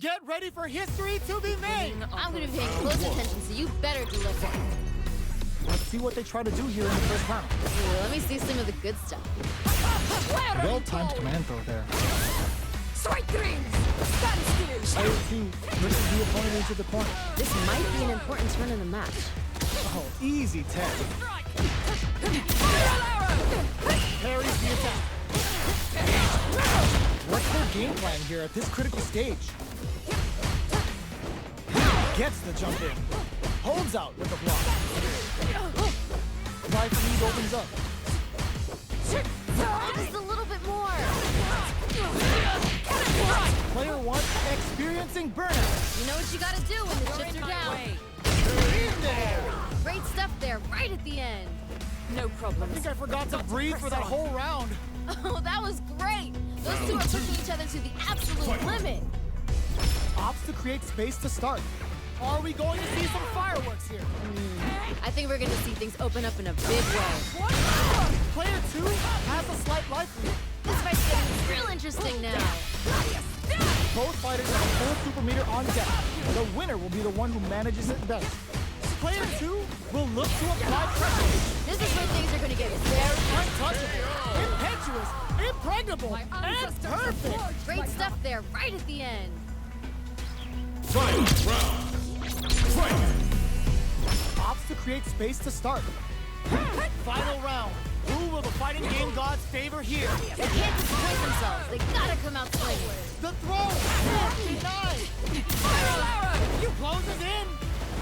Get ready for history to be made! I'm gonna be paying close attention, so you better deliver. Let's see what they try to do here in the first round. Ooh, let me see some of the good stuff. Well-timed command throw there. Strike dreams! Stand still! Player 2 pushes the opponent into the corner. This might be an important turn in the match. Oh, easy 10. Parries the attack. What's their game plan here at this critical stage? Gets the jump in. Holds out with the block. Life lead opens up. Just a little bit more. Player 1 experiencing burnout. You know what you gotta do when the chips are down. In there! Great stuff there, right at the end. No problem. I think I forgot to breathe for that whole round. Oh, that was great. Those two are pushing each other to the absolute limit. Opts to create space to start. Are we going to see some fireworks here? I think we're gonna see things open up in a big way. Player 2 has a slight life lead. This fight's getting real interesting now. Both fighters have a full super meter on deck. The winner will be the one who manages it best. Player 2 will look to apply pressure. This is where things are gonna get very Untouchable, impetuous, impregnable, and perfect. great stuff there, right at the end. Final round. Fight! Opts to create space to start. Final round. Who will the fighting game gods favor here? They can't disappoint themselves. They gotta come out swinging. The throw! Denied! You close it in!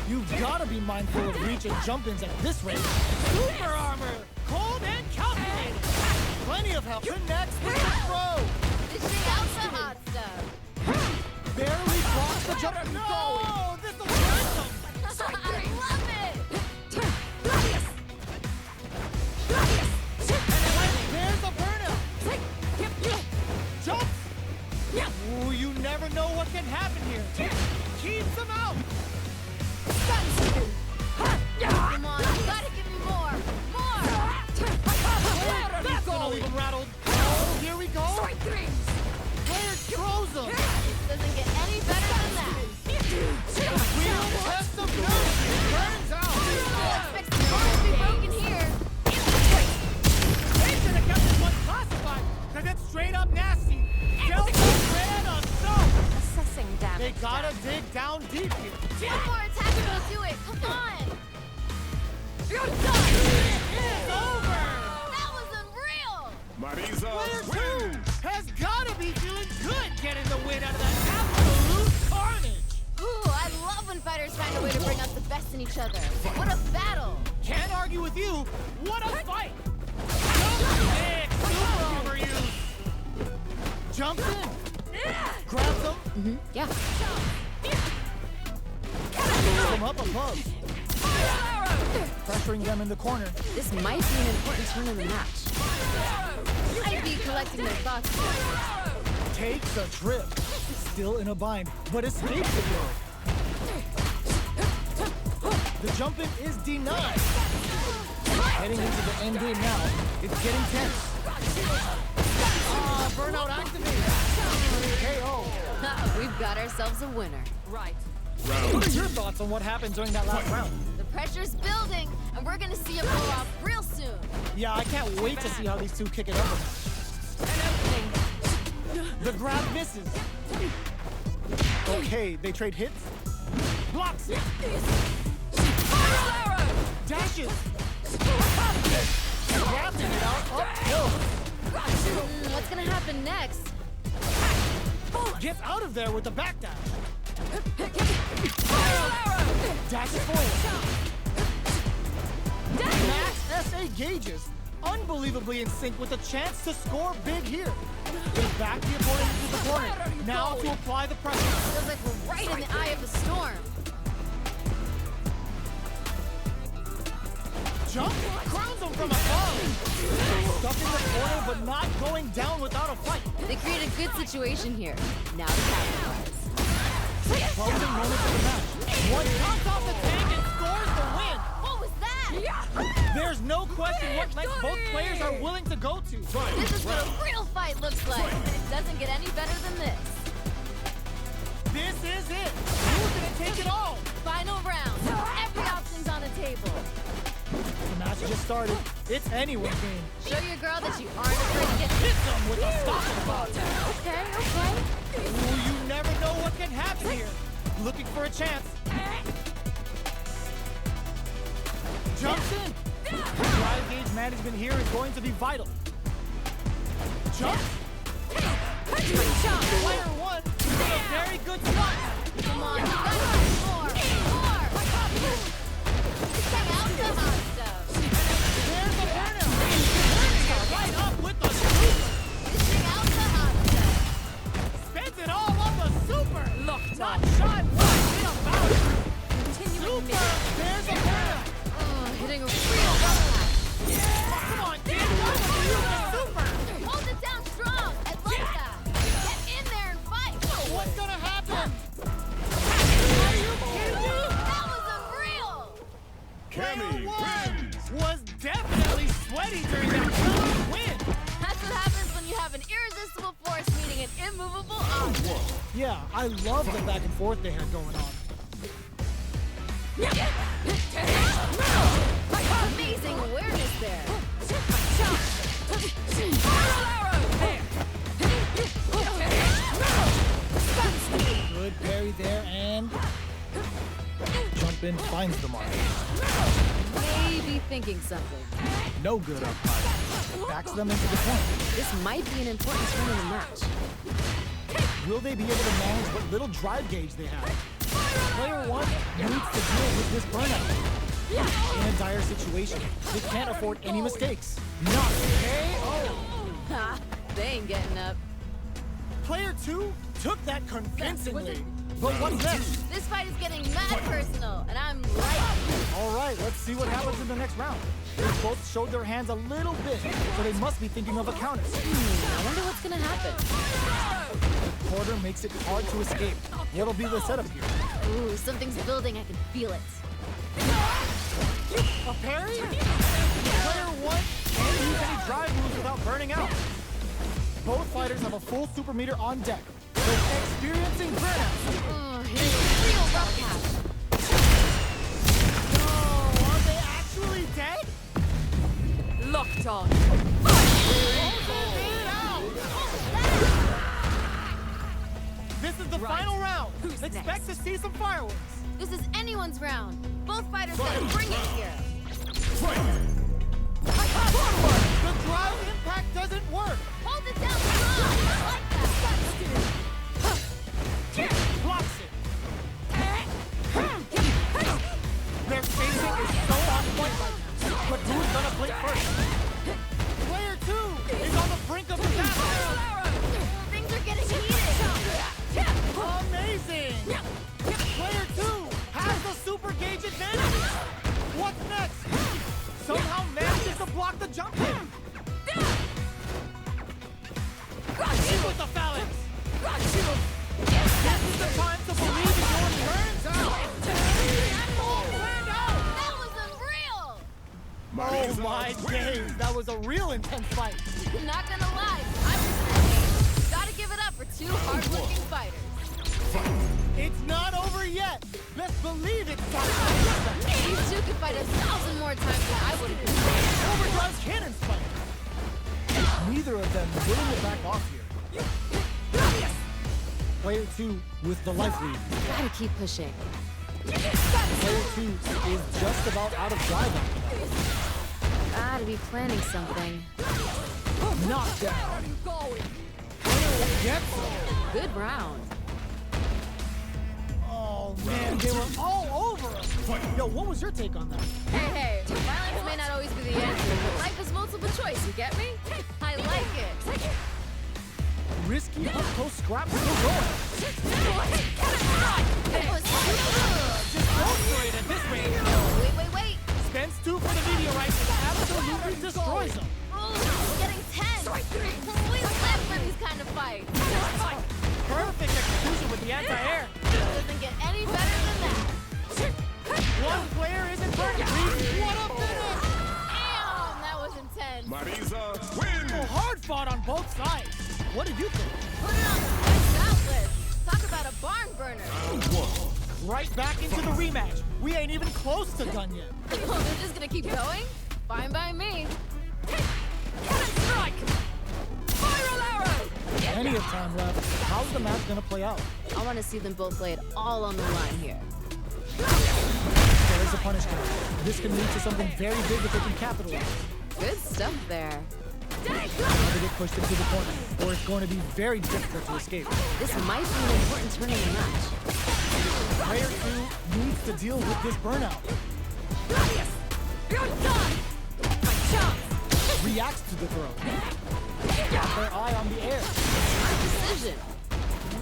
You've gotta be mindful of reach and jump-ins at this rate. Super armor! Cold and calculated! Plenty of help. Connects with the throw! Dishing out the hot stuff. Barely blocks the jump. No! This'll hurt them! I love it. There's a burnout! Jumps! Ooh, you never know what can happen here. Keeps them out! Come on, you gotta give me more. More. That's gonna leave him rattled. Oh, here we go. Strike dreams! Player throws them. Doesn't get any better than that. Real test of nerve. Burns out. Expect some bones to be broken here. They should have kept this one classified, because it's straight up nasty. Delta ran a soap. Assessing damage. They gotta dig down deep here. One more attack and we'll do it. Come on. You're done! It's over. That was unreal. Marisa Player 2 wins! has gotta be feeling good getting the win out of that absolute carnage. Ooh, I love when fighters find a way to bring out the best in each other. What a battle. Can't argue with you. What a fight. Sick super armor use. Jumps in. Grabs them. Yeah. Throws them up above. Pressuring them in the corner. This might be an important turn in the match. I'd be collecting their thoughts. Takes a trip. Still in a bind, but escapes it though. The jump in is denied. Heading into the end game now. It's getting tense. Burnout activated. KO. We've got ourselves a winner. Right. What are your thoughts on what happened during that last round? The pressure's building, and we're gonna see it blow off real soon. Yeah, I can't wait to see how these two kick it up. An opening. The grab misses. Okay, they trade hits. Blocks it. Dashes. Grabs it out uphill. What's gonna happen next? Gets out of there with the back dash. Dashes forward. Max SA gauges. Unbelievably in sync with a chance to score big here. They back the opponent into the corner. Now to apply the pressure. Feels like we're right in the eye of the storm. Jump crowns them from above. Stuck in the corner, but not going down without a fight. They create a good situation here. Now to capitalize. Closing moments of the match. One knocks off the tank and scores the win. What was that? There's no question what lengths both players are willing to go to. This is what a real fight looks like. It doesn't get any better than this. This just started. It's anyone's game. Show your girl that you aren't afraid to get Hit them with a stopping block. Okay, okay. Ooh, you never know what can happen here. Looking for a chance. Jumps in. Drive gauge management here is going to be vital. Jump. Player one with a very good start. Come on, you gotta do more. More. Stay out the hot stuff. There's the burnout. Burning right up with the super. Stay out the hot stuff. Spends it all on the super. Locked Not on. shy one bit about it. Continuing Super. There's the burnout. Oh, hitting a real rough patch. Come on, kid. Use the super. Hold it down strong. I like that. Get in there and fight. What's gonna happen? That was unreal. Cammy wins. Was definitely sweaty during that killer win. That's what happens when you have an irresistible force meeting an immovable object. Yeah, I love the back and forth they had going on. Amazing awareness there. Good parry there and jump in finds the mark. Maybe thinking something. No good up high. Backs them into the point. This might be an important turn in the match. Will they be able to manage what little drive gauge they have? Player one needs to deal with this burnout. In a dire situation, they can't afford any mistakes. Not KO. Ha! They ain't getting up. Player two took that convincingly. But what's next? This fight is getting mad personal, and I'm liking All right, let's see what happens in the next round. They both showed their hands a little bit, so they must be thinking of a counter. I wonder what's gonna happen. The quarter makes it hard to escape. What'll be the setup here? Ooh, something's building. I can feel it. A parry? Player one can't use any drive moves without burning out. Both fighters have a full super meter on deck. They're experiencing burnout. Oh, here's a real rough patch. Oh, are they actually dead? Locked on. This is the final round. Who's Expect next? to see some fireworks. This is anyone's round. Both fighters gotta bring it here. The drive impact doesn't work. Hold it down strong. I like that. Blocks it. Their spacing is so on point right now. But who's gonna blink first? Player two is on the brink of disaster. Things are getting heated. Amazing! Player two has the super gauge advantage. What's next? Somehow manages to block the jump in. In with the phalanx. This is the time to believe in your turns out. That was unreal. Oh my days, that was a real intense fight. Not gonna lie, I'm just gotta give it up for two hard-working fighters. It's not over yet. Best believe it's time. These two could fight 1,000 more times than I would have been. Overdrive's cannon's fight. Neither of them willing to back off here. Player two with the life lead. Gotta keep pushing. Player two is just about out of drive after Gotta be planning something. that. Knocked down. Player one gets them. Good round. Oh man, they were all over us. Yo, what was your take on that? Hey, violence may not always be the answer, but life is multiple choice, you get me? I like it. Risky up close scraps still going. It was Just go for it at this range. Wait. Spends two for the meteorite and absolutely destroys them. Oh, it's getting tense. We live for these kind of fights. Perfect execution with the anti-air. Doesn't get any better than that. One player isn't burning. What a finish! Damn, that was intense. Marisa wins. Hard fought on both sides. What did you think? Put it on the next outlist. Talk about a barn burner. Right back into the rematch. We ain't even close to done yet. Oh, they're just gonna keep going? Fine by me. Strike! Viral arrow! Plenty of time left. How's the match gonna play out? I want to see them both lay it all on the line here. There's a punish count. This can lead to something very big if they can capitalize. Good stuff there. Either get pushed into the corner, or it's going to be very difficult to escape. This might be an important turn in the match. Player 2 needs to deal with this burnout. You're done! My chance! Reacts to the throw. Got their eye on the air. Smart decision.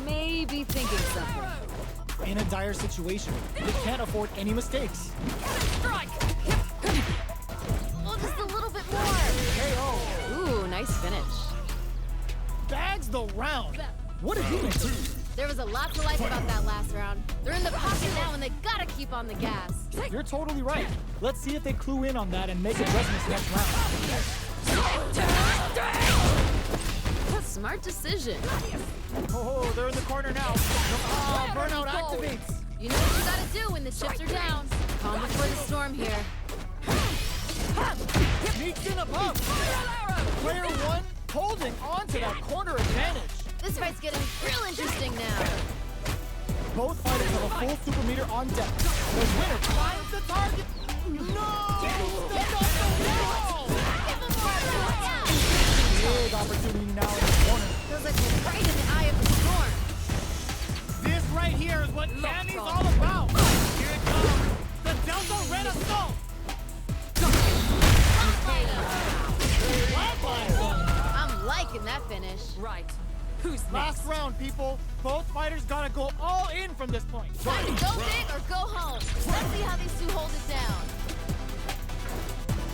Maybe thinking something. In a dire situation, they can't afford any mistakes. Strike! Oh, just a little bit more. KO Ooh, nice finish. bags the round. What did you make of it? There was a lot to like about that last round. They're in the pocket now and they gotta keep on the gas. You're totally right. Let's see if they clue in on that and make adjustments next round. Smart decision. Oh, they're in the corner now. Burnout activates. You know what you gotta do when the chips are down. Calm before the storm here. Sneaks in above. Player 1 holding on to that corner advantage. This fight's getting real interesting now. Both fighters have a full super meter on deck. The winner finds the target. No! Step off the wall! Give him more of that. Big opportunity now in the corner. Feels like we're right in the eye of the storm. This right here is what Cammy's all about. Here it comes. The Delta Red Assault. I'm liking that finish. Right. Who's Last next? round, people. Both fighters gotta go all in from this point. Time to go big or go home. Let's see how these two hold it down.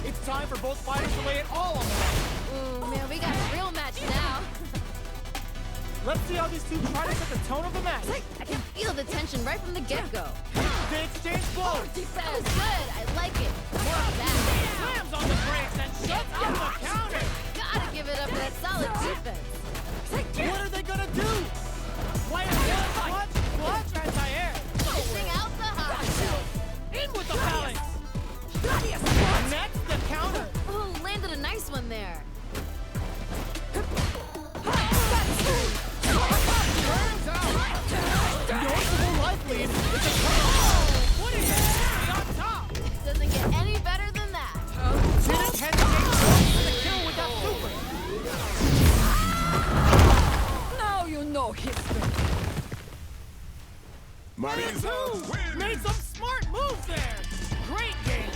It's time for both fighters to lay it all on the line. Ooh, man, we got a real match now. Let's see how these two try to set the tone of the match. I can feel the tension right from the get-go. They exchange blows. That was good. I like it. More of that. Slams on the brakes and shuts down the counter. Gotta give it up for that solid defense. What are they gonna do? Player 1 clutch anti-air. Pushing out the high shell. In with the balance. Next, the counter. Ooh, landed a nice one there. Turns out. Noticeable life lead. It's a cover. What is it? On top. Doesn't get any better than that. Didn't hesitate for the kill with that super. Now you know history. Marisa wins. Made some smart moves there. Great game.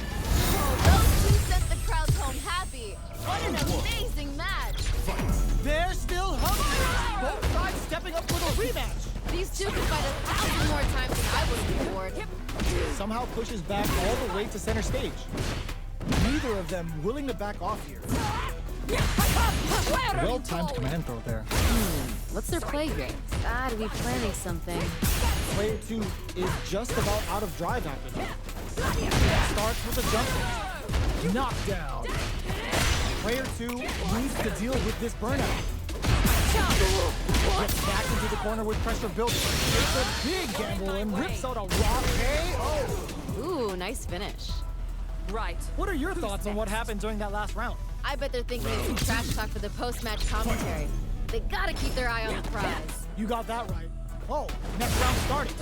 Those two sent the crowds home happy. What an amazing match. They're still hungry. Both sides stepping up for the rematch. These two can fight 1,000 more times than I would be bored. Somehow pushes back all the way to center stage. Neither of them willing to back off here. Well-timed command throw there. What's their play game? Gotta be planning something. Player 2 is just about out of drive after that. Starts with a jump. Knockdown. Player 2 needs to deal with this burnout. Gets back into the corner with pressure built. It's a big gamble and rips out a raw KO. Ooh, nice finish. Right. What are your thoughts on what happened during that last round? I bet they're thinking of some trash talk for the post-match commentary. They gotta keep their eye on the prize. You got that right. Oh, next round starting.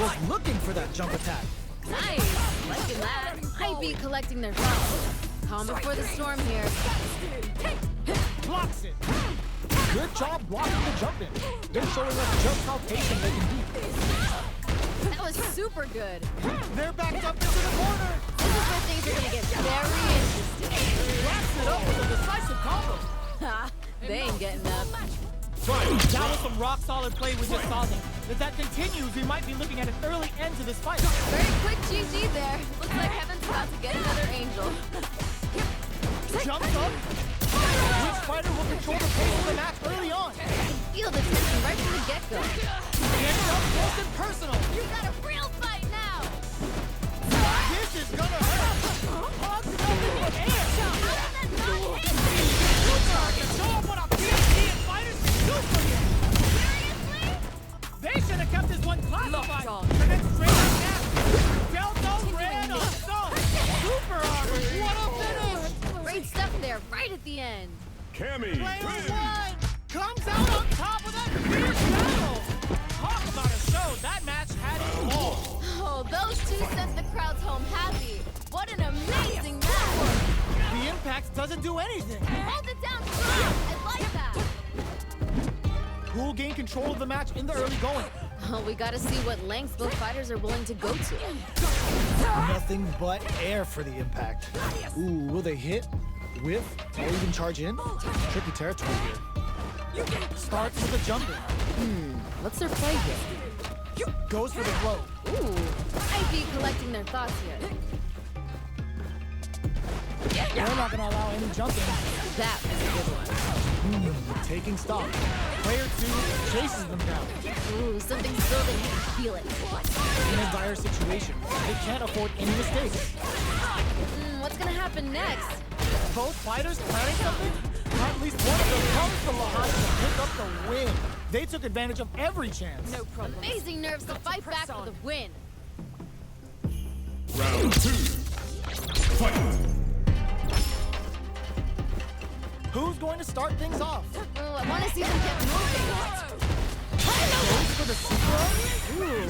Was looking for that jump attack. Nice, liking that. Might be collecting their thoughts. Calm before the storm here. Blocks it. Good job blocking the jump in. They're showing us just how patient they can be. That was super good. They're backed up into the corner. This is where things are gonna get very interesting. Wraps it up with a decisive combo. Ha, they ain't getting up. That was some rock-solid play we just saw there. If that continues, we might be looking at an early end to this fight. Very quick GG there. Looks like Heaven's about to get another angel. Jumps up. Which fighter will control the pace of the match early on? Feel the tension right from the get-go. Gets up close and personal. You got a real fight now. This is gonna hurt. Hugs it up in the air. How did that not hit? Super can show up what a PhD and fighters can do for you. Seriously? They should have kept this one classified. Locked on. And then straight up down. Delta the end. Cammy Player wins. one comes out on top of that fierce battle. Talk about a show. That match had it all. Oh, those two sent the crowds home happy. What an amazing match. The impact doesn't do anything. Hold it down strong. I like that. Who'll gain control of the match in the early going? Oh, we gotta see what lengths both fighters are willing to go to. Nothing but air for the impact. Ooh, will they hit, whiff, or even charge in? Tricky territory here. Starts with a jump in. What's their play here? Goes for the blow. Ooh, might be collecting their thoughts here. They're not gonna allow any jumping. That was a good one. Taking stock. Player two chases them down. Ooh, something's building. I can feel it. In a dire situation, they can't afford any mistakes. What's gonna happen next? Both fighters planning something? At least one of them comes from behind to pick up the win. They took advantage of every chance. No problem. Amazing nerves to fight back for the win. Round two. Fight. Who's going to start things off? Ooh, I want to see them get moving. Goes for the super. Ooh.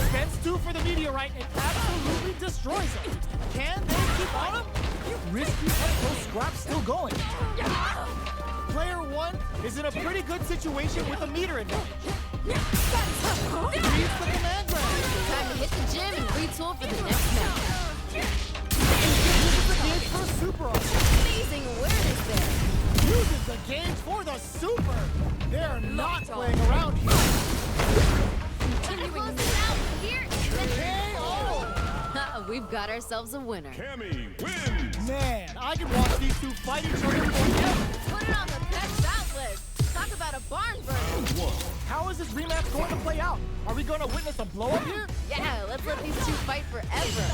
Spends two for the meteorite and absolutely destroys him. Can they keep on him? Risky up-close scrap still going. Player one is in a pretty good situation with a meter advantage. Reads the command grab. Time to hit the gym and retool for the next match. Uses the gauge for a super arm. Amazing awareness there. Uses the gauge for the super. They're not playing around here. Gonna close it out here. KO! We've got ourselves a winner. Cammy wins. Man, I can watch these two fight each other forever. Put it on the best bout list. Talk about a barn burner. How is this rematch going to play out? Are we going to witness a blow up here? Yeah, let's let these two fight forever.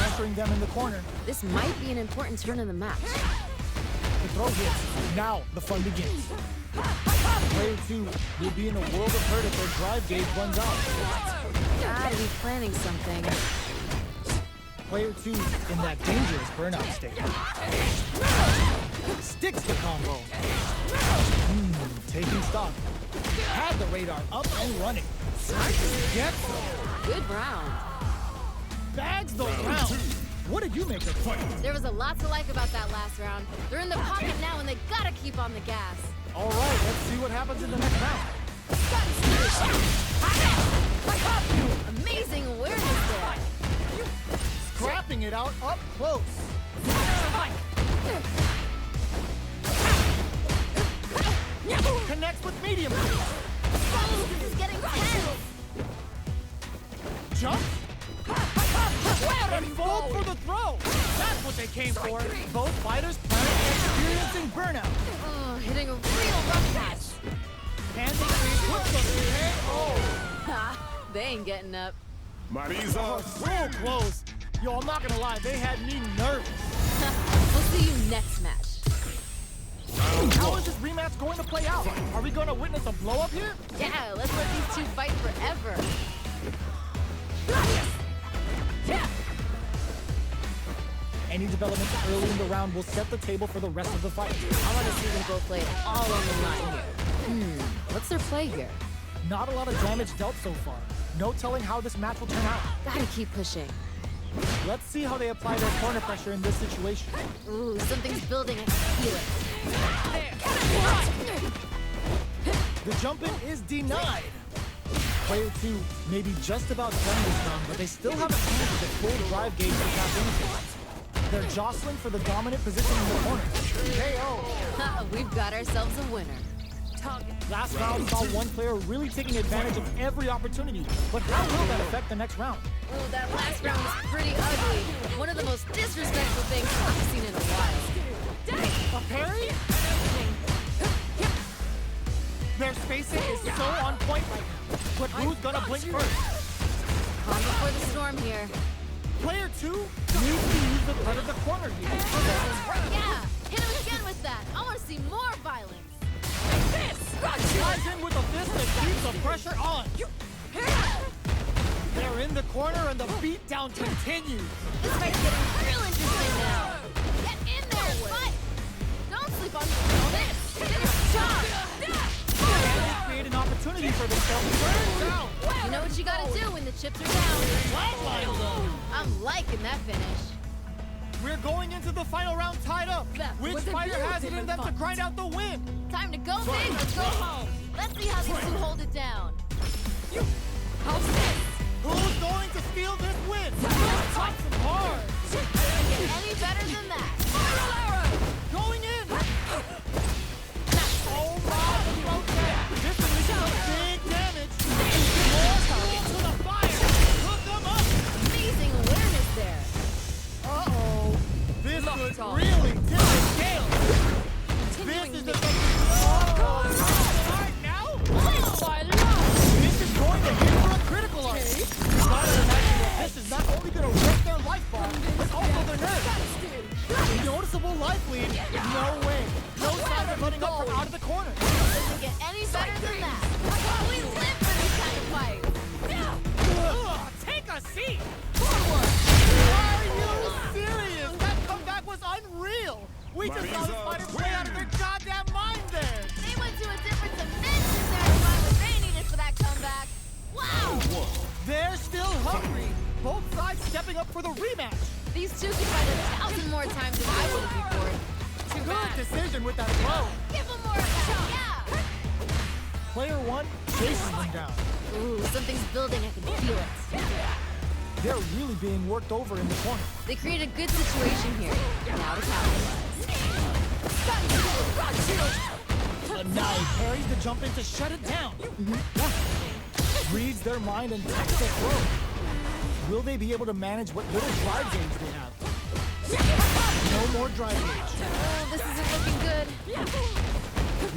Entering them in the corner. This might be an important turn in the match. The throw hits. Now the fun begins. Player two will be in a world of hurt if their drive gauge runs out. Gotta be planning something. Player two in that dangerous burnout state. Sticks the combo. Taking stock. Had the radar up and running. Gets them. Good round. Bags the round. What did you make of it? There was a lot to like about that last round. They're in the pocket now and they gotta keep on the gas. All right, let's see what happens in the next round. Amazing awareness there. Scrapping it out up close. Connects with medium. Oh, this is getting tense. Jump. And fold for the throw. That's what they came for. Both fighters planning and experiencing burnout. Oh, hitting a real rough patch. Hands in three, puts the KO. Ha, they ain't getting up. Marisa. So close. Yo, I'm not gonna lie, they had me nervous. We'll see you next match. How is this rematch going to play out? Are we going to witness a blow up here? Yeah, let's let these two fight forever. Any developments early in the round will set the table for the rest of the fight. I want to see them both play it all on the line here. What's their play here? Not a lot of damage dealt so far. No telling how this match will turn out. Gotta keep pushing. Let's see how they apply their corner pressure in this situation. Ooh, something's building. I can feel it. The jump in is denied. Player two may be just about done this round, but they still have a chance with the full drive gauge to tap into. They're jostling for the dominant position in the corner. KO. We've got ourselves a winner. Last round saw one player really taking advantage of every opportunity, but how will that affect the next round? Ooh, that last round was pretty ugly. One of the most disrespectful things I've seen in a while. A parry? Their spacing is so on point right now. But who's gonna blink first? Calm before the storm here. Player two needs to use the threat of the corner here. Yeah, hit him again with that. I want to see more violence. Slides in with a fist that keeps the pressure on. They're in the corner and the beatdown continues. This fight's getting real interesting now. Get in there and fight. Don't sleep on your opponent. Finish the job. And they create an opportunity for themselves. Turns out. You know what you gotta do when the chips are down. Flatline though. I'm liking that finish. We're going into the final round tied up. That Which was a fighter has it in them to beautiful grind out the win? Time to go big or go home. Let's see how these two hold it down. How's this? Who's going to steal this win? Top some hard. Get any better than that. Spiral arrow! Going in. Oh my, okay. This is some big damage. More fuel to the fire. Hook them up. Amazing awareness there. Uh-oh. This Locked could on. really tip the scale. This Continuing is me. the right now. I love This is going to hit for a critical arc. You gotta imagine that this is not only going to wreck their life bar, but also their nerves. Noticeable life lead? No way. No signs of letting up from out of the corner. Doesn't get any better than that. We live for these kind of fights. Ugh, take a seat. Are you serious? That comeback was unreal. We just saw this fighter play out of their goddamn mind there. They went to a different dimension there to find what they needed for that comeback. Wow! They're still hungry. Both sides stepping up for the rematch. These two could fight 1,000 more times than I would have before. Good decision with that blow. Give them more of that, yeah! Player one chases them down. Ooh, something's building, I can feel it. They're really being worked over in the corner. They create a good situation here. Now to capitalize. Now he parries the jump in to shut it down. Reads their mind and takes the throw. Will they be able to manage what little drive gauge they have? No more drive gauge. Oh, this isn't looking good.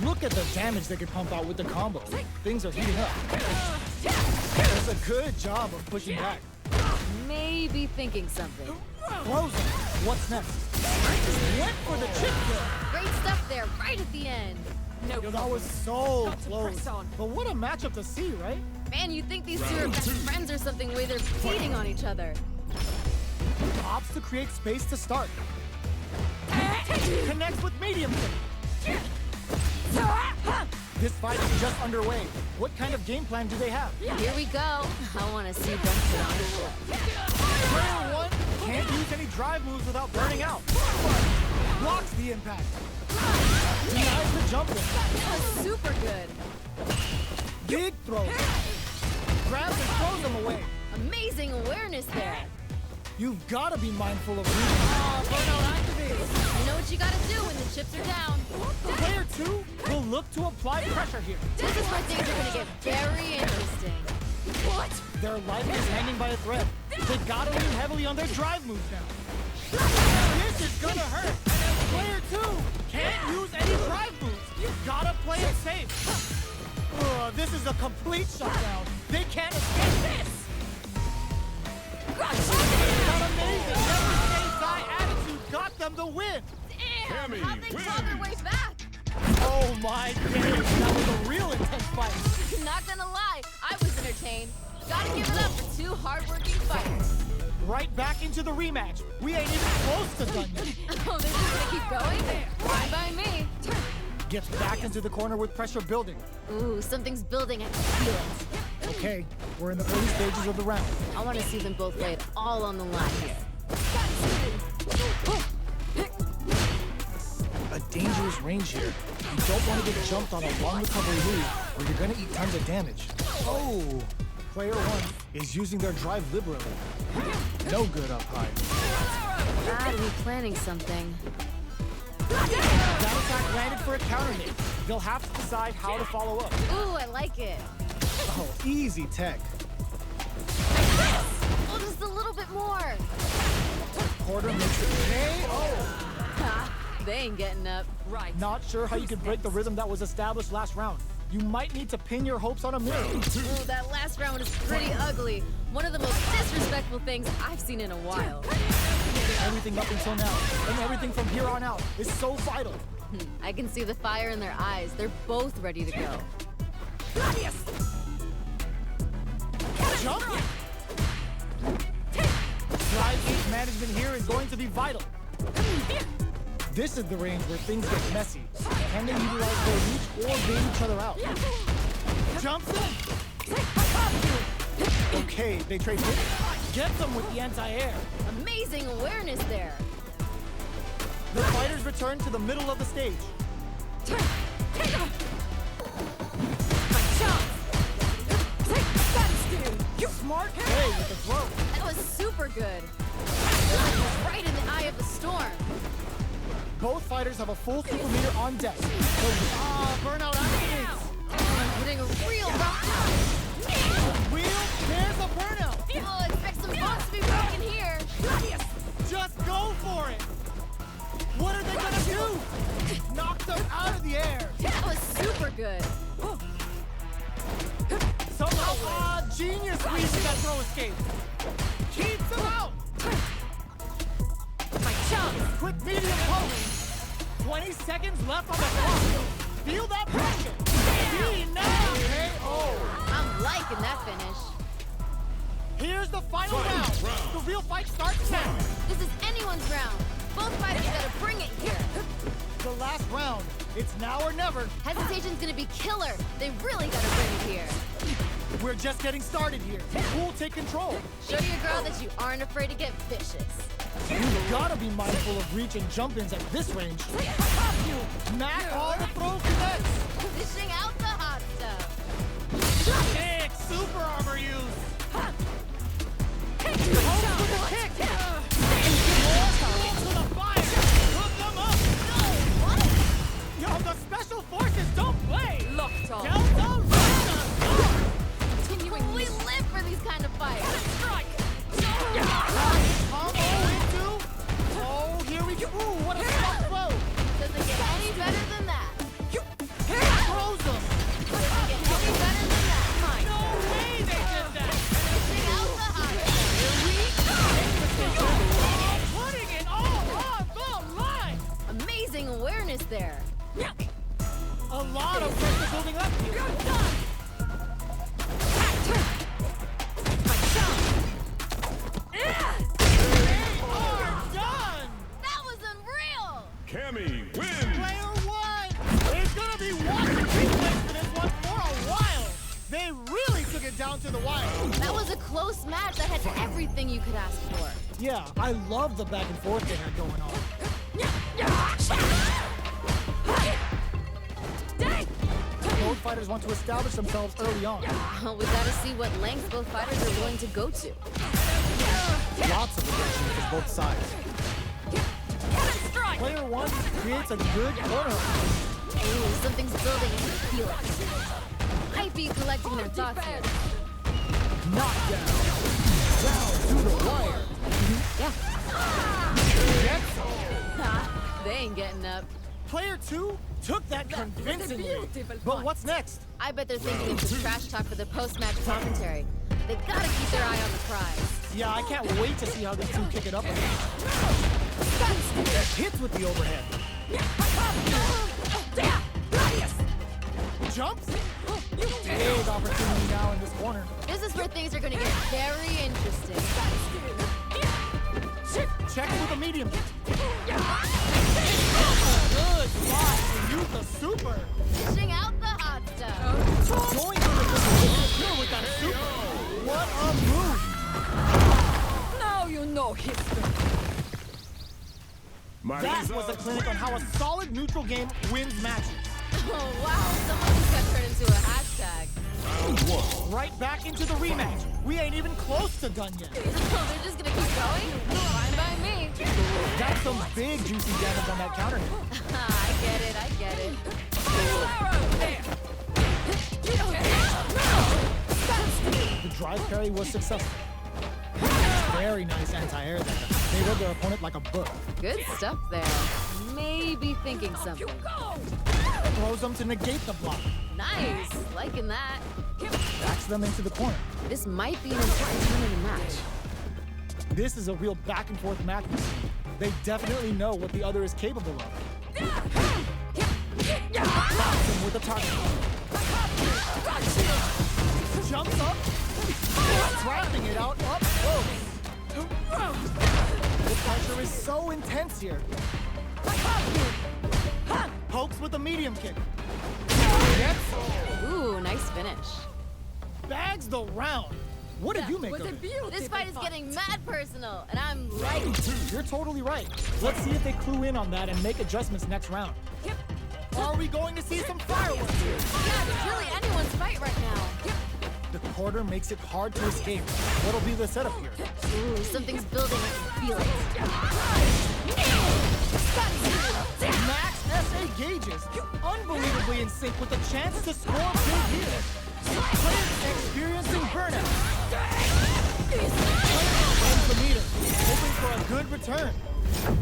Look at the damage they could pump out with the combo. Things are heating up. Does a good job of pushing back. Maybe thinking something. Frozen. What's next? Went for the chip kill. Great stuff there, right at the end. no Yo, that was so Got to close. press on. But what a matchup to see, right? Man, you'd think these two are best friends or something, the way they're feeding on each other. Opts to create space to start. Connects with medium kick. This fight is just underway. What kind of game plan do they have? Here we go. I want to see them put on a show. Player one can't use any drive moves without burning out. Blocks the impact. Denies the jump in. That was super good. Big throw. Grabs and throws them away. Amazing awareness there. You've got to be mindful of reading. Burnout activates. You know what you gotta do when the chips are down. Player two will look to apply pressure here. This is where things are gonna get very interesting. What? Their life is hanging by a thread. They gotta lean heavily on their drive moves now. This is gonna hurt. Player two can't use any drive moves. You gotta play it safe. This is a complete shutdown. They can't escape this. That amazing never say die attitude got them the win. Damn, Cammy how'd they claw their way wins. back? Oh my goodness, that was a real intense fight. Not gonna lie, I was entertained. Gotta give it up for two hardworking fighters. Right back into the rematch. We ain't even close to done yet. Oh, they're just gonna keep going? Fine by me. Gets back into the corner with pressure building. Ooh, something's building, I can feel it. Okay, we're in the early stages of the round. I want to see them both lay it all on the line here. A dangerous range here. You don't want to get jumped on a long recovery move, or you're gonna eat tons of damage. Oh, player one is using their drive liberally. No good up high. Gotta be planning something. That attack landed for a counter hit. They'll have to decide how to follow up. Ooh, I like it. Oh, easy tech. Oh, just a little bit more. Quarter makes it KO. Ha, they ain't getting up. Right. Not sure how you can break the rhythm that was established last round. You might need to pin your hopes on a miracle. Ooh, that last round was pretty ugly. One of the most disrespectful things I've seen in a while. Everything up until now, and everything from here on out, is so vital. I can see the fire in their eyes. They're both ready to go. Jump! Gauge management here is going to be vital. This is the range where things get messy. Can they utilize their reach or bail each other out? Jumps in! Okay, they trade hits. Get them with the anti-air. Amazing awareness there. The fighters return to the middle of the stage. My chance. Standstill. You Smart play with the throw. That was super good. Right in the eye of the storm. Both fighters have a full super meter on deck. Burnout activates. Getting a real rough. Wheel, there's a burnout. Oh, expect some bombs to be broken here. Just go for it. What are they gonna do? Knock them out of the air. That was super good. Somehow, genius squeezing that throw escape. Keeps him out. my chance. Quick medium post. 20 seconds left on the clock. Feel that pressure. KO. I'm liking that finish. Here's the final round. The real fight starts now. This is anyone's round. Both fighters gotta bring it here. The last round. It's now or never. Hesitation's gonna be killer. They really gotta bring it here. We're just getting started here. Who will take control? Show your girl that you aren't afraid to get vicious. You've gotta be mindful of reach and jump-ins at this range. Mac, all the throw connects. Dishing out the hot stuff. Kick, super armor use. My With a kick. To the fire. Hook them up. What? Yo, the special forces don't play. Locked on. Delta Runner. Continuing We this live for these kind of fights. strike. Combo into. Oh, here we go. Ooh, what a smart throw. Doesn't get any better than that. Throws them. Doesn't get any better than that. No way they did that. Dishing out the hot Putting it all on the line. stuff. Amazing awareness there. A lot of pressure building up here. You're done. My chance. They are done. That was unreal. Cammy wins. Player one is gonna be watching replays for this one for a while. They really took it down to the wire. That was a close match that had everything you could ask for. Yeah, I love the back and forth they had going on. Both fighters want to establish themselves early on. We gotta see what lengths both fighters are willing to go to. Lots of aggression from both sides. Strike. Player one creates a good corner. Ooh, something's building and you feel it. Might be collecting their thoughts here. Knockdown. Down to the wire. Yeah. Gets him. Ha, they ain't getting up. Player two took that convincingly. beautiful But fight. what's next? I bet they're thinking of some trash talk for the post-match commentary. They gotta keep their eye on the prize. Yeah, I can't wait to see how these two kick it up again. Hits with the overhead. Jumps. Big opportunity now in this corner. This is where things are gonna get very interesting. Check with a medium. Good spot to use the super. Dishing out the hot stuff. Going for the secure with that super. What a move. Now you know history. That was a clinic on how a solid neutral game wins matches. Oh, wow. Someone just got turned into a hashtag. Right back into the rematch. We ain't even close to done yet. Oh, they're just gonna keep going? Fine by me. That's some big juicy damage on that counter hit. I get it, I get it. The drive parry was successful. Very nice anti-air there. They read their opponent like a book. Good stuff there. Maybe thinking something. Throws them to negate the block. Nice. Liking that. Backs them into the corner. This might be an important turn in the match. This is a real back and forth match. They definitely know what the other is capable of. Box him with a target. Jumps up. Trapping it out up close. pressure is so intense here. Pokes with a medium kick. Yes. Ooh, nice finish. Bags the round. What did you make Was of a it? beautiful This fight is fight. getting mad personal, and I'm liking it. You're totally right. Let's see if they clue in on that and make adjustments next round. Are we going to see some fireworks here? Yeah, it's really anyone's fight right now. The corner makes it hard to escape. What'll be the setup here? Ooh, something's building. I can feel it. Max SA gauges, unbelievably in sync with a chance to score big here. Players experiencing burnout. Players the meter, hoping for a good return.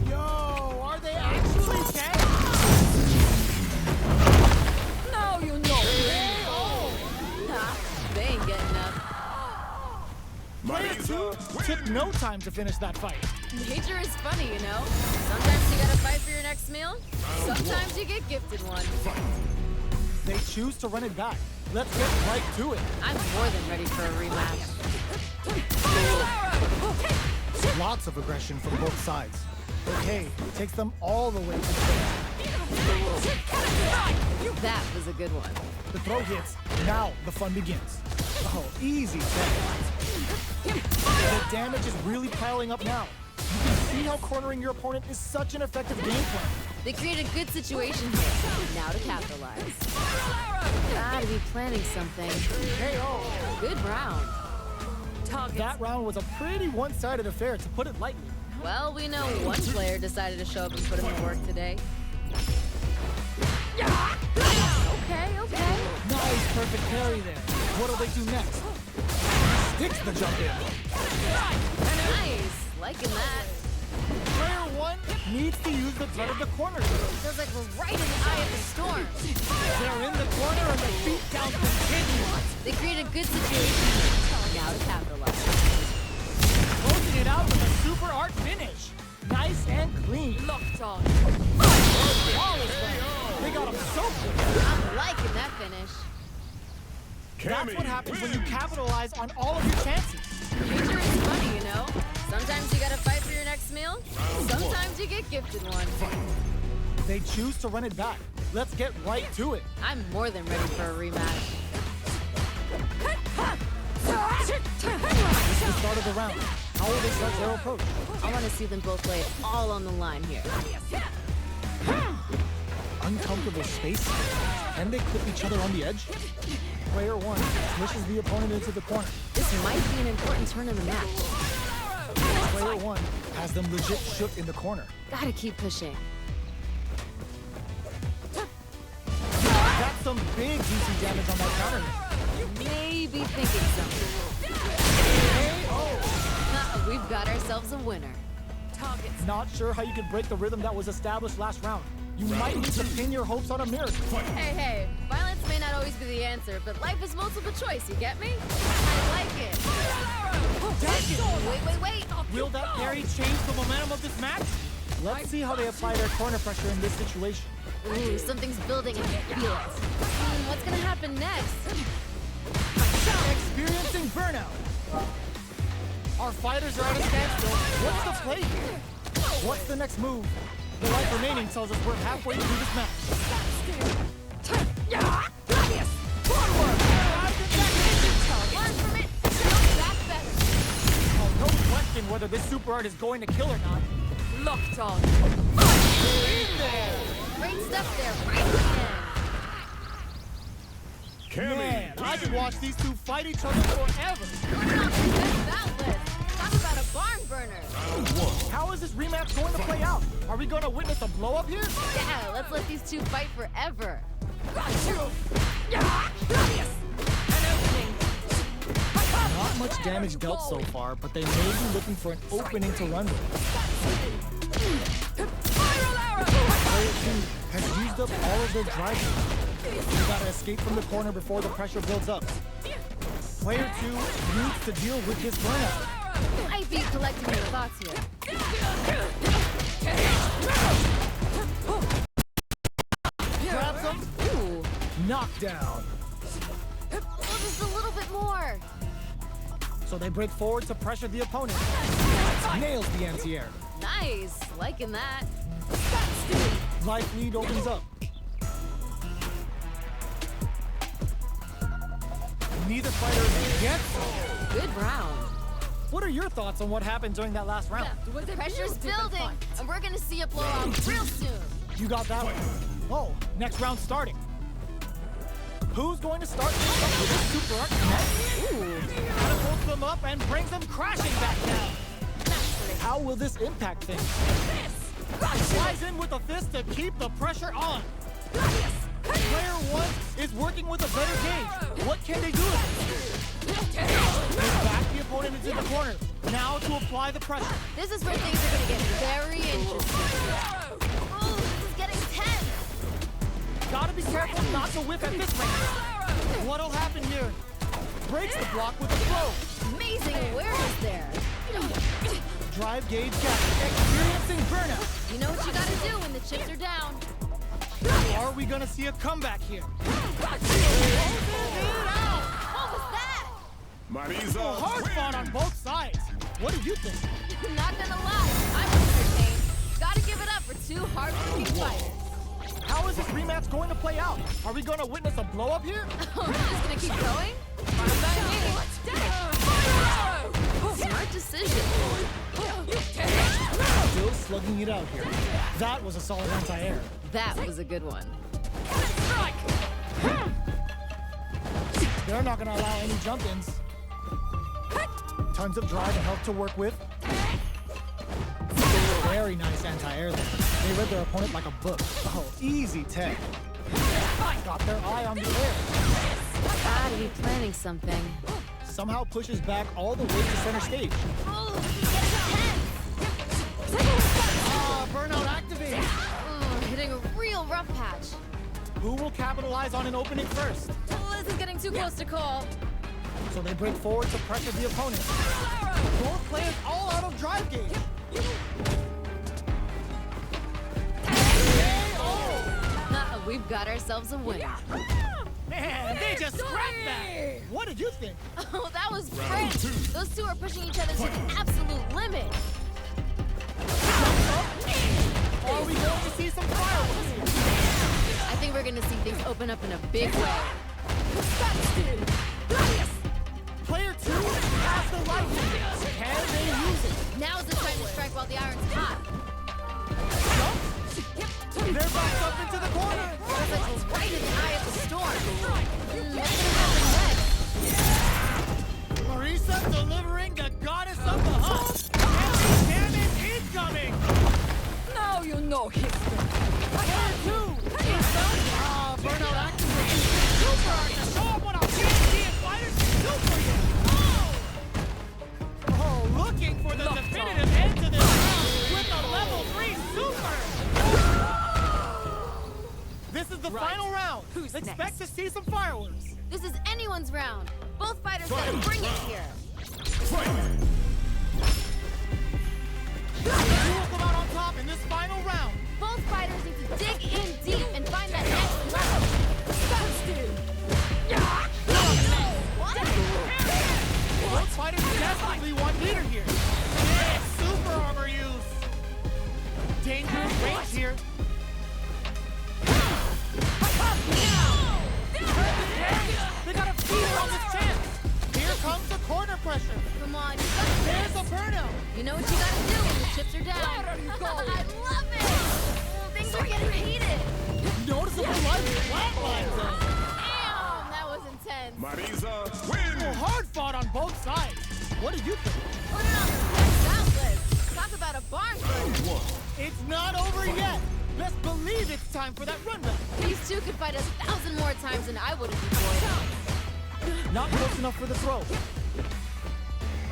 Yo, are they actually dead? Now you know. Nah, they ain't getting up. Player 2 took no time to finish that fight. Nature is funny, you know? Sometimes you gotta fight for your next meal. Sometimes you get gifted one. They choose to run it back. Let's get right to it. I'm more than ready for a rematch. Lots of aggression from both sides. Okay, takes them all the way to the finish. That was a good one. The throw hits. Now the fun begins. Oh, easy tech. The damage is really piling up now. You can see how cornering your opponent is such an effective game plan. They created a good situation here. Now to capitalize. Gotta be planning something. KO. Good round. Targets. That round was a pretty one-sided affair, to put it lightly. Well, we know one player decided to show up and put in the work today. Okay. Nice, perfect parry there. What'll they do next? Sticks the jump in. Nice. Liking that. Player 1 needs to use the threat of the corner. Feels like we're right in the eye of the storm. They're in the corner and the beatdown continues. They created a good situation. Now to capitalize. Closing it out with a super art finish. Nice and clean. Locked on. Flawless round. They got him so good. I'm liking that finish. That's what happens when you capitalize on all of your chances. Nature is funny, you know? Sometimes you gotta fight for your next meal. Sometimes you get gifted one. They choose to run it back. Let's get right to it. I'm more than ready for a rematch. It's the start of the round. How will they start their approach? I want to see them both lay it all on the line here. Uncomfortable space. Can they clip each other on the edge? Player 1 pushes the opponent into the corner. This might be an important turn in the match. Player 1 has them legit shook in the corner. Gotta keep pushing. That's some big DC damage on that counter hit. Maybe thinking something. KO. We've got ourselves a winner. Targets. Not sure how you could break the rhythm that was established last round. You might need to pin your hopes on a miracle. Hey, violence may not always be the answer, but life is multiple choice, you get me? I like it. Wait. Will that parry change the momentum of this match? Let's see how they apply their corner pressure in this situation. Ooh, something's building and I can feel it. What's gonna happen next? Experiencing burnout. Our fighters are at a standstill. What's the play here? What's the next move? The life remaining tells us we're halfway through this match. Learn from it. That's better. Oh, no question whether this super art is going to kill or not. Locked on. Great stuff there, right at the end. Man, I could watch these two fight each other forever. That list. Talk about a barn burner. How is this rematch going to play out? Are we going to witness a blow up here? Yeah, let's let these two fight forever. Not much damage dealt so far, but they may be looking for an opening to run with. Player 2 has used up all of their drive. You gotta escape from the corner before the pressure builds up. Player 2 needs to deal with this burnout. Might be collecting your thoughts here. Grabs him, Ooh, knockdown. well, just a little bit more. So they break forward to pressure the opponent. Nails the anti-air. Nice. Liking that. Life lead opens up. Neither fighter gets. Good round. What are your thoughts on what happened during that last round? Was a Pressure's beautiful building, fight. and we're gonna see a blowout real soon. You got that one. Oh, next round starting. Who's going to start this up with a super arc connect? Ooh. Catapults them up and brings them crashing back down. How will this impact things? Flies in with a fist to keep the pressure on. Player one is working with a better gauge. What can they do? They back the opponent into the corner. Now to apply the pressure. This is where things are gonna get very interesting. Oh, this is getting tense. Gotta be careful not to whip at this range. What'll happen here? Breaks the block with a throw. Amazing awareness there. Drive gauge gap. Experiencing burnout. You know what you gotta do when the chips are down. Are we gonna see a comeback here? What was that? Marisa Hard fought on both sides. What do you think? Not gonna lie, I'm entertained. Gotta give it up for two hard-working fighters. How is this rematch going to play out? Are we gonna witness a blow up here? Oh, we're just gonna keep going? Smart decision. Still slugging it out here. That was a solid anti-air. That was a good one. They're not gonna allow any jump-ins. Tons of drive and help to work with. Very nice anti-air there. They read their opponent like a book. Oh, easy tech. Got their eye on the air. Gotta be planning something. Somehow pushes back all the way to center stage. Oh, this is getting tense. Burnout activated. Oh, hitting a real rough patch. Who will capitalize on an opening first? Oh, this is getting too close to call. So they break forward to pressure the opponent. Both players all out of drive gauge. We've got ourselves a winner. Man, they just scrapped that. What did you think? Oh, that was great. Those two are pushing each other to the absolute limit. Are we going to see some fireworks? I think we're gonna see things open up in a big way. Player two has the light. Can they use it? Now is the time to strike while the iron's hot. They're backed up into the corner. It's right in the eye of the storm. What's gonna happen next? Marisa delivering the goddess of the hunt. Damage incoming. Now you know history. Player two. Burnout activated. Super Arc to show up what our PhD and fighters can do for you. Oh, looking for the definitive end to this round with a level 3 super. This is the final round. Who's Expect next? to see some fireworks. This is anyone's round. Both fighters gotta bring it here. Who will come out on top in this final round? Both fighters need to dig in deep and find that next level. What? Both fighters desperately want leader here. Big super armor use. Dangerous range here. They got a feeder on this chance. Here comes the corner pressure. Come on, you got There's this. a burnout. You know what you gotta do when the chips are down. I love it. Oh, things are getting heated. Noticeable light flatlines though. Damn, that was intense. Marisa wins. Hard fought on both sides. What did you think? Put it on the next outlist. Talk about a barn burner. It's not over yet. Best believe it's time for that run back. These two could fight 1,000 more times than I would have enjoyed. Not close enough for the throw.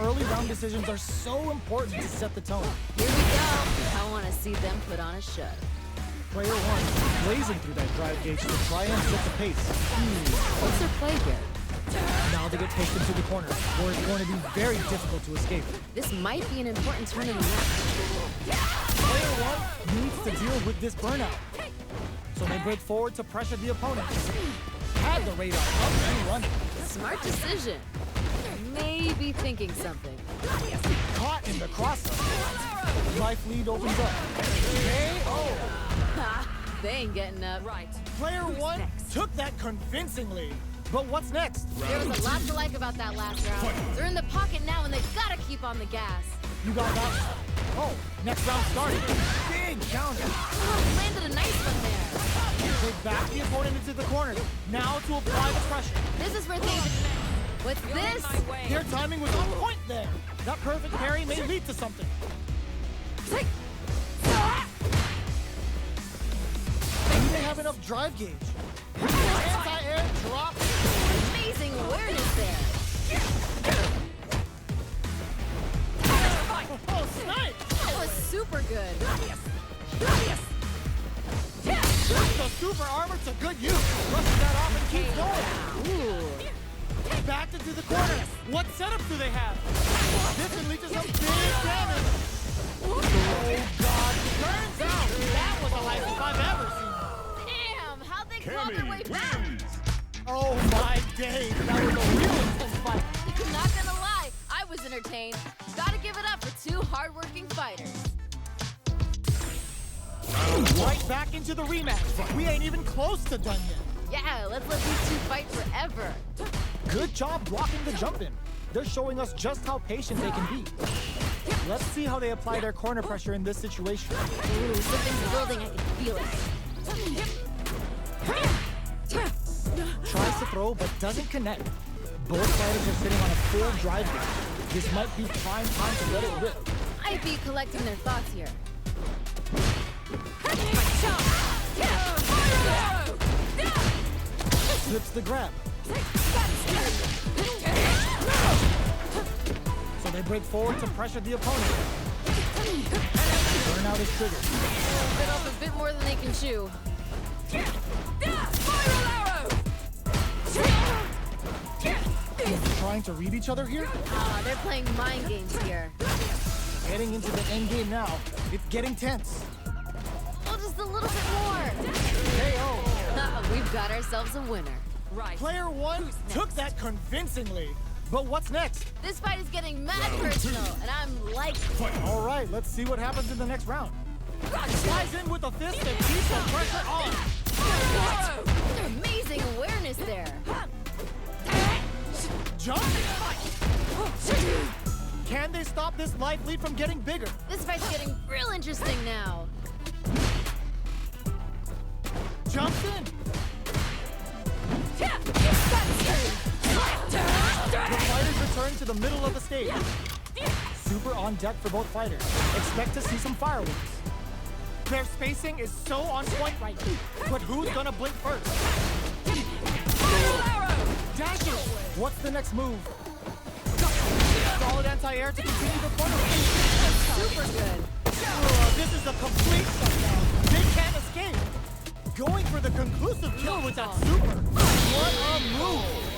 Early round decisions are so important to set the tone. Here we go. I want to see them put on a show. Player one blazing through that drive gauge to try and set the pace. What's their play here? Now they get taken to the corner, where it's going to be very difficult to escape. This might be an important turn in the match. Player one needs to deal with this burnout. So they break forward to pressure the opponent. Had the radar up and running. Smart decision. Maybe thinking something. Caught in the crossover. Life lead opens up. KO. Ha! They ain't getting up. Right. Player one took that convincingly. But what's next? There was a lot to like about that last round. They're in the pocket now and they gotta keep on the gas. You got that? Oh, next round started. Big counter. Oh, landed a nice one there. They back the opponent into the corner. Now to apply the pressure. This is where things... What's this? My way. Their timing was on point there. That perfect parry may lead to something. Do they have enough drive gauge? Anti-air drop. Amazing awareness there. Oh, snipe! That was super good. The super armor to good use. Rushes that off and keeps going. Ooh. Backed into the corner. What setup do they have? This can lead to some big damage. Oh, God. Turns out that was the lightest I've ever seen. Damn, how'd they claw their way Cammy back? wins. Oh, my days. That was a real intense fight. Not gonna lie, I was entertained. Gotta give it up for two hardworking fighters. Right back into the rematch. We ain't even close to done yet. Yeah, let's let these two fight forever. Good job blocking the jump in. They're showing us just how patient they can be. Let's see how they apply their corner pressure in this situation. Ooh, something's building, I can feel it. Tries to throw, but doesn't connect. Both fighters are sitting on a full drive gauge. This might be prime time to let it rip. Might be collecting their thoughts here. Slips the grab. So they break forward to pressure the opponent. Burnout is triggered. Bit off a bit more than they can chew. Trying to read each other here? Ah, they're playing mind games here. Getting into the end game now. It's getting tense. Oh, just a little bit more. KO. We've got ourselves a winner. Right. Player one took that convincingly. But what's next? This fight is getting mad personal, and I'm like, All right, let's see what happens in the next round. Flies in with a fist and keeps the pressure on. amazing awareness there. Jump! Can they stop this life lead from getting bigger? This fight's getting real interesting now. Jumps in. The fighters return to the middle of the stage. Super on deck for both fighters. Expect to see some fireworks. Their spacing is so on point right now. But who's gonna blink first? Dashing! What's the next move? Solid anti-air to continue the corner. Super good. This is a complete shutdown. They can't escape. Going for the conclusive kill with that super. What a move!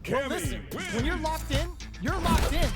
Cammy Listen, wins. when you're locked in, you're locked in.